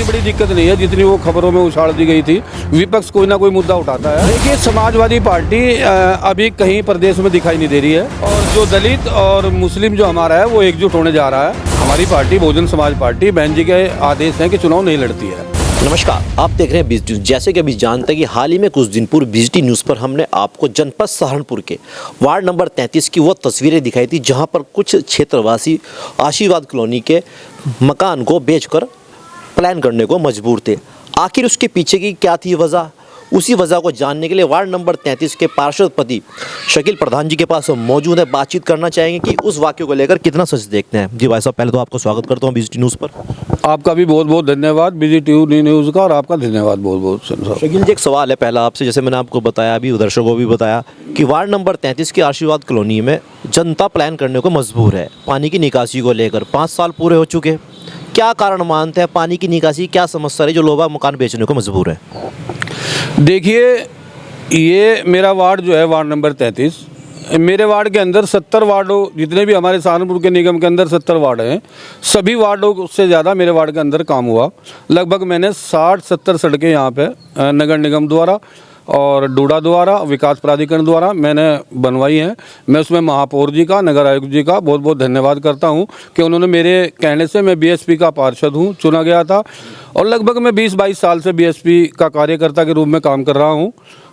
इतनी बड़ी दिक्कत नहीं है जितनी वो खबरों में उछाल दी गई थी। विपक्ष कोई ना कोई मुद्दा उठाता है। देखिए, समाजवादी पार्टी अभी कहीं प्रदेश में दिखाई नहीं दे रही है, और जो दलित और मुस्लिम जो हमारा है वो एकजुट होने जा रहा है। हमारी पार्टी बहुजन समाज पार्टी, बहन जी के आदेश हैं कि चुनाव नहीं लड़ती है। नमस्कार, आप देख रहे हैं बीजीटी न्यूज़। जैसे कि अभी जानते हैं कि हाल ही में कुछ दिन पूर्व बीजीटी न्यूज़ पर हमने आपको जनपद सहारनपुर के वार्ड नंबर 33 की वो तस्वीरें दिखाई थी जहां पर कुछ क्षेत्रवासी आशीर्वाद कॉलोनी के मकान को बेचकर प्लान करने को मजबूर थे। आखिर उसके पीछे की क्या थी वजह, उसी वजह को जानने के लिए वार्ड नंबर 33 के पार्षद पति शकील प्रधान जी के पास मौजूद है। बातचीत करना चाहेंगे कि उस वाक्य को लेकर कितना सच देखते हैं। जी भाई साहब, पहले तो आपको स्वागत करता हूँ बीजीटी न्यूज़ पर। आपका भी बहुत बहुत धन्यवाद बीजीटी न्यूज़ का, और आपका धन्यवाद बहुत बहुत। शकील जी, एक सवाल है पहला आपसे। जैसे मैंने आपको बताया, अभी दर्शकों को भी बताया कि वार्ड नंबर 33 की आशीर्वाद कॉलोनी में जनता प्लान करने को मजबूर है पानी की निकासी को लेकर। 5 साल पूरे हो चुके, क्या कारण मानते हैं? पानी की निकासी क्या समस्या है जो लोग मकान बेचने को मजबूर है? देखिए, ये मेरा वार्ड जो है वार्ड नंबर 33, मेरे वार्ड के अंदर 70 वार्डों, जितने भी हमारे सहारनपुर के निगम के अंदर 70 वार्ड हैं, सभी वार्डों से ज़्यादा मेरे वार्ड के अंदर काम हुआ। लगभग मैंने 60-70 सड़कें यहाँ पे नगर निगम द्वारा और डूडा द्वारा, विकास प्राधिकरण द्वारा मैंने बनवाई हैं। मैं उसमें महापौर जी का, नगर आयुक्त जी का बहुत बहुत धन्यवाद करता हूं कि उन्होंने मेरे कहने से, मैं बीएसपी का पार्षद हूं, चुना गया था, और लगभग मैं 20-22 साल से बीएसपी का कार्यकर्ता के रूप में काम कर रहा हूं,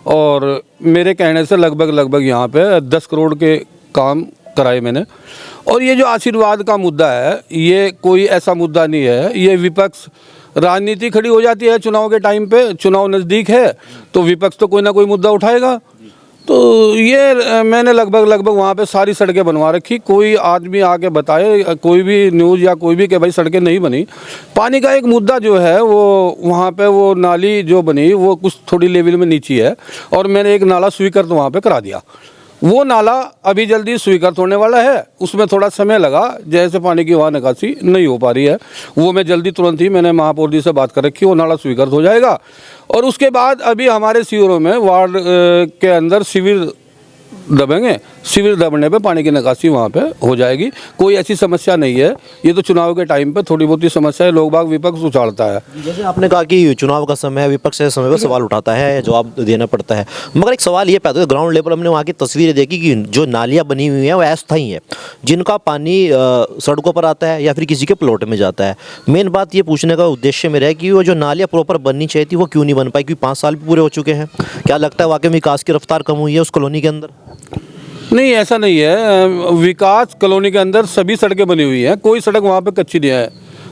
और मेरे कहने से लगभग यहाँ पे 10 करोड़ के काम कराए मैंने। और ये जो आशीर्वाद का मुद्दा है, ये कोई ऐसा मुद्दा नहीं है। ये विपक्ष राजनीति खड़ी हो जाती है चुनाव के टाइम पे, चुनाव नज़दीक है तो विपक्ष तो कोई ना कोई मुद्दा उठाएगा। तो ये मैंने लगभग वहाँ पे सारी सड़कें बनवा रखी। कोई आदमी आके बताए, कोई भी न्यूज़ या कोई भी, कि भाई सड़कें नहीं बनी। पानी का एक मुद्दा जो है वो वहाँ पे, वो नाली जो बनी वो कुछ थोड़ी लेवल में नीची है, और मैंने एक नाला स्वीकृत वहाँ पे करा दिया। वो नाला अभी जल्दी स्वीकृत होने वाला है, उसमें थोड़ा समय लगा, जैसे पानी की वहाँ निकासी नहीं हो पा रही है। वो मैं जल्दी तुरंत ही, मैंने महापौर जी से बात कर रखी, वो नाला स्वीकृत हो जाएगा। और उसके बाद अभी हमारे शिविरों में, वार्ड के अंदर शिविर दबेंगे, शिविर दबने पे पानी की निकासी वहाँ पे हो जाएगी। कोई ऐसी समस्या नहीं है। ये तो चुनाव के टाइम पे थोड़ी बहुत ही समस्या है, लोग बाग विपक्ष उछालता है। जैसे आपने कहा कि चुनाव का समय है, विपक्ष ऐसे समय पर सवाल उठाता है, जवाब देना पड़ता है। मगर एक सवाल ये पैदा होता है, ग्राउंड लेवल हमने वहाँ की तस्वीरें देखी कि जो नालियाँ बनी हुई हैं वो अस्थायी हैं, जिनका पानी सड़कों पर आता है या फिर किसी के प्लॉट में जाता है। मेन बात ये पूछने का उद्देश्य मेरा है कि वो जो नालियाँ प्रॉपर बननी चाहिए थी वो क्यों नहीं बन पाई? क्योंकि 5 साल भी पूरे हो चुके हैं। क्या लगता है वाकई में विकास की रफ्तार कम हुई है उस कॉलोनी के अंदर? नहीं, ऐसा नहीं है। विकास कॉलोनी के अंदर सभी सड़कें बनी हुई हैं, कोई सड़क वहाँ पे कच्ची नहीं है,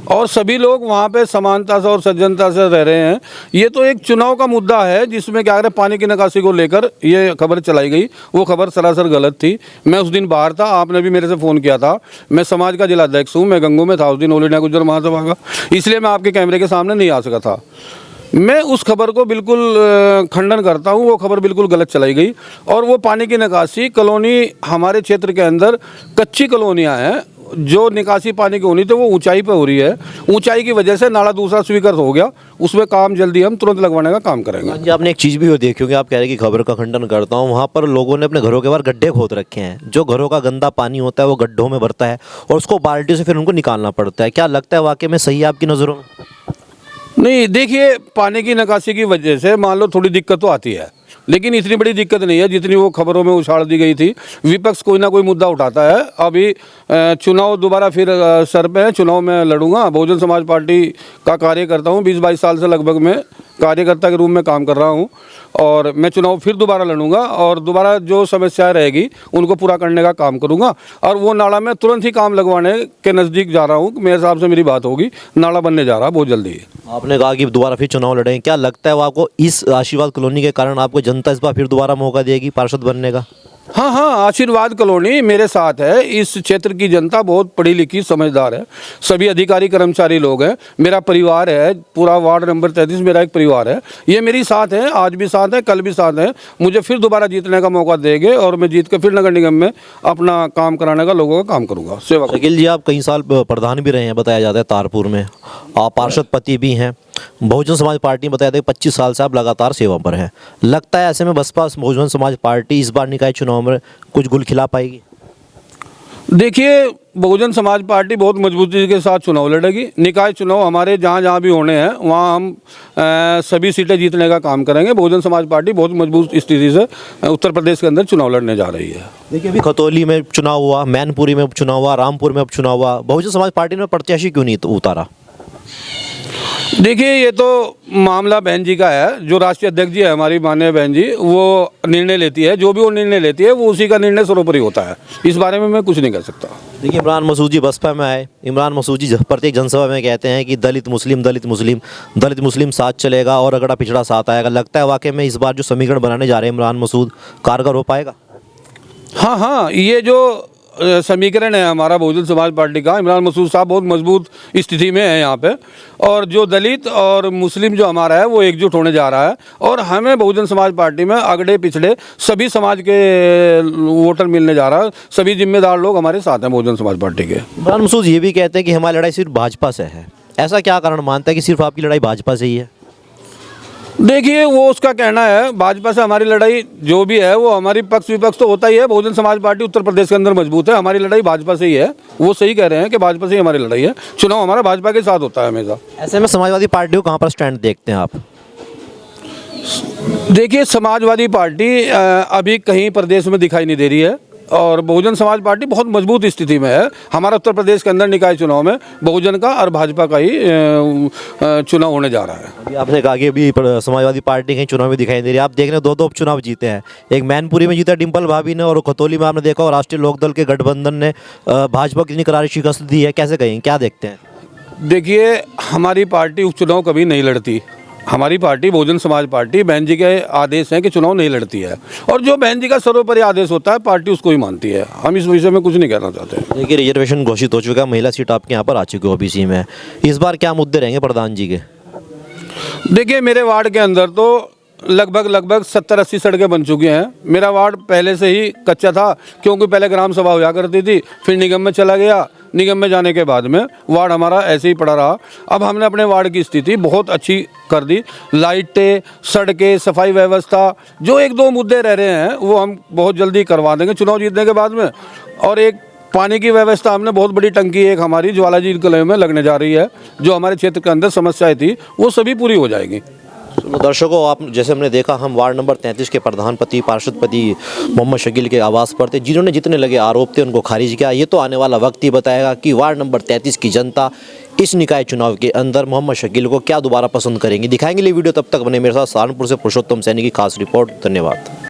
और सभी लोग वहाँ पे समानता से और सज्जनता से रह रहे हैं। ये तो एक चुनाव का मुद्दा है जिसमें क्या करें, पानी की निकासी को लेकर ये खबर चलाई गई। वो खबर सरासर गलत थी। मैं उस दिन बाहर था, आपने भी मेरे से फ़ोन किया था। मैं समाज का जिला अध्यक्ष हूँ, मैं गंगू में था उस दिन, ऑल इंडिया गुर्जर महासभा का, इसलिए मैं आपके कैमरे के सामने नहीं आ सका था। मैं उस खबर को बिल्कुल खंडन करता हूं। वो खबर बिल्कुल गलत चलाई गई। और वो पानी की निकासी कॉलोनी, हमारे क्षेत्र के अंदर कच्ची कॉलोनियां हैं, जो निकासी पानी की होनी थी वो ऊंचाई पे हो रही है। ऊंचाई की वजह से नाला दूसरा स्वीकृत हो गया, उसमें काम जल्दी हम तुरंत लगवाने का काम करेंगे। जी, आपने एक चीज़ भी देखी होगी, आप कह रहे हैं कि खबर का खंडन करता हूँ। वहाँ पर लोगों ने अपने घरों के बाहर गड्ढे खोद रखे हैं, जो घरों का गंदा पानी होता है वो गड्ढों में भरता है और उसको बाल्टी से फिर उनको निकालना पड़ता है। क्या लगता है वाकई में सही है आपकी नज़रों में? नहीं, देखिए, पानी की निकासी की वजह से मान लो थोड़ी दिक्कत तो आती है, लेकिन इतनी बड़ी दिक्कत नहीं है जितनी वो खबरों में उछाल दी गई थी। विपक्ष कोई ना कोई मुद्दा उठाता है। अभी चुनाव दोबारा फिर सर पे है, चुनाव में लड़ूंगा। बहुजन समाज पार्टी का कार्यकर्ता हूँ, 20-22 साल से लगभग मैं कार्यकर्ता के रूप में काम कर रहा हूँ, और मैं चुनाव फिर दोबारा लड़ूंगा, और दोबारा जो समस्या रहेगी उनको पूरा करने का काम करूँगा। और वो नाला में तुरंत ही काम लगवाने के नज़दीक जा रहा हूँ। मेरे हिसाब से मेरी बात होगी, नाला बनने जा रहा है बहुत जल्दी। आपने कहा कि दोबारा फिर चुनाव लड़ेंगे, क्या लगता है वो आपको इस आशीर्वाद कॉलोनी के कारण आपको जनता इस बार फिर दोबारा मौका देगी पार्षद बनने का? हाँ, आशीर्वाद कॉलोनी मेरे साथ है। इस क्षेत्र की जनता बहुत पढ़ी लिखी समझदार है, सभी अधिकारी कर्मचारी लोग हैं, मेरा परिवार है, पूरा वार्ड नंबर 33 मेरा एक परिवार है। ये मेरी साथ है, आज भी साथ है, कल भी साथ है। मुझे फिर दोबारा जीतने का मौका देंगे, और मैं जीत के फिर नगर निगम में अपना काम कराने का, लोगों का काम करूँगा, सेवा। शकील जी, आप कई साल प्रधान भी रहे हैं, बताया जाता है तारपुर में। आप पार्षद पति भी हैं। बहुजन समाज पार्टी ने बताया था कि 25 साल से आप लगातार सेवा पर हैं। लगता है ऐसे में बसपा बहुजन समाज पार्टी इस बार निकाय चुनाव में कुछ गुल खिला पाएगी? देखिए, बहुजन समाज पार्टी बहुत मजबूती के साथ चुनाव लड़ेगी। निकाय चुनाव हमारे जहाँ जहाँ भी होने हैं वहाँ हम सभी सीटें जीतने का काम करेंगे। बहुजन समाज पार्टी बहुत मजबूत स्थिति से उत्तर प्रदेश के अंदर चुनाव लड़ने जा रही है। देखिए, अभी खतौली में चुनाव हुआ, मैनपुरी में उपचुनाव हुआ, रामपुर में उपचुनाव हुआ, बहुजन समाज पार्टी ने प्रत्याशी क्यों नहीं उतारा? देखिए, ये तो मामला बहन जी का है। जो राष्ट्रीय अध्यक्ष जी है हमारी माननीय बहन जी, वो निर्णय लेती है। जो भी वो निर्णय लेती है वो उसी का निर्णय सर्वोपरि होता है। इस बारे में मैं कुछ नहीं कह सकता। देखिए, इमरान मसूद जी बसपा में आए। इमरान मसूद जी प्रत्येक जनसभा में कहते हैं कि दलित मुस्लिम साथ चलेगा और अगड़ा पिछड़ा साथ आएगा। लगता है वाकई में इस बार जो समीकरण बनाने जा रहे हैं इमरान मसूद, कारगर हो पाएगा? हाँ, ये जो समीकरण है हमारा बहुजन समाज पार्टी का, इमरान मसूद साहब बहुत मजबूत स्थिति में है यहाँ पे। और जो दलित और मुस्लिम जो हमारा है वो एकजुट होने जा रहा है। और हमें बहुजन समाज पार्टी में अगड़े पिछड़े सभी समाज के वोटर मिलने जा रहा है। सभी जिम्मेदार लोग हमारे साथ हैं बहुजन समाज पार्टी के। इमरान मसूद ये भी कहते हैं कि हमारी लड़ाई सिर्फ भाजपा से है। ऐसा क्या कारण मानता है कि सिर्फ आपकी लड़ाई भाजपा से ही है? देखिए, वो उसका कहना है। भाजपा से हमारी लड़ाई जो भी है वो हमारी पक्ष विपक्ष तो होता ही है। बहुजन समाज पार्टी उत्तर प्रदेश के अंदर मजबूत है। हमारी लड़ाई भाजपा से ही है। वो सही कह रहे हैं कि भाजपा से ही हमारी लड़ाई है। चुनाव हमारा भाजपा के साथ होता है हमेशा। ऐसे में समाजवादी पार्टी को कहाँ पर स्टैंड देखते हैं आप? देखिए, समाजवादी पार्टी अभी कहीं प्रदेश में दिखाई नहीं दे रही है। और बहुजन समाज पार्टी बहुत मजबूत स्थिति में है। हमारा उत्तर प्रदेश के अंदर निकाय चुनाव में बहुजन का और भाजपा का ही चुनाव होने जा रहा है। अभी आपने कहा कि अभी समाजवादी पार्टी के चुनाव में दिखाई दे रही है। आप देख रहे हैं दो उपचुनाव जीते हैं। एक मैनपुरी में जीता डिम्पल भाभी ने, और खतौली में आपने देखा और राष्ट्रीय लोकदल के गठबंधन ने भाजपा की इतनी करारी शिकस्त दी है। कैसे कहेंगे, क्या देखते हैं? देखिए, हमारी पार्टी उपचुनाव कभी नहीं लड़ती। हमारी पार्टी बहुजन समाज पार्टी बहन जी के आदेश हैं कि चुनाव नहीं लड़ती है। और जो बहन जी का सर्वोपरि आदेश होता है पार्टी उसको ही मानती है। हम इस विषय में कुछ नहीं कहना चाहते। देखिए, रिजर्वेशन घोषित हो चुका है। महिला सीट आपके यहाँ पर आ चुकी है ओबीसी में। इस बार क्या मुद्दे रहेंगे प्रधान जी के? देखिए, मेरे वार्ड के अंदर तो लगभग 70-80 सड़कें बन चुकी हैं। मेरा वार्ड पहले से ही कच्चा था, क्योंकि पहले ग्राम सभा हुआ करती थी, फिर निगम में चला गया। निगम में जाने के बाद में वार्ड हमारा ऐसे ही पड़ा रहा। अब हमने अपने वार्ड की स्थिति बहुत अच्छी कर दी। लाइटें, सड़कें, सफाई व्यवस्था, जो एक दो मुद्दे रह रहे हैं वो हम बहुत जल्दी करवा देंगे चुनाव जीतने के बाद में। और एक पानी की व्यवस्था, हमने बहुत बड़ी टंकी एक हमारी ज्वालाजी कॉलोनी में लगने जा रही है। जो हमारे क्षेत्र के अंदर समस्याएं थी वो सभी पूरी हो जाएगी। दर्शकों, आप जैसे हमने देखा, हम वार्ड नंबर 33 के प्रधानपति पार्षदपति मोहम्मद शकील के आवास पर थे, जिन्होंने जितने लगे आरोप थे उनको खारिज किया। ये तो आने वाला वक्त ही बताएगा कि वार्ड नंबर 33 की जनता इस निकाय चुनाव के अंदर मोहम्मद शकील को क्या दोबारा पसंद करेंगे। दिखाएंगे ये वीडियो, तब तक बने मेरे साथ। सहारनपुर से पुरुषोत्तम सैनी की खास रिपोर्ट। धन्यवाद।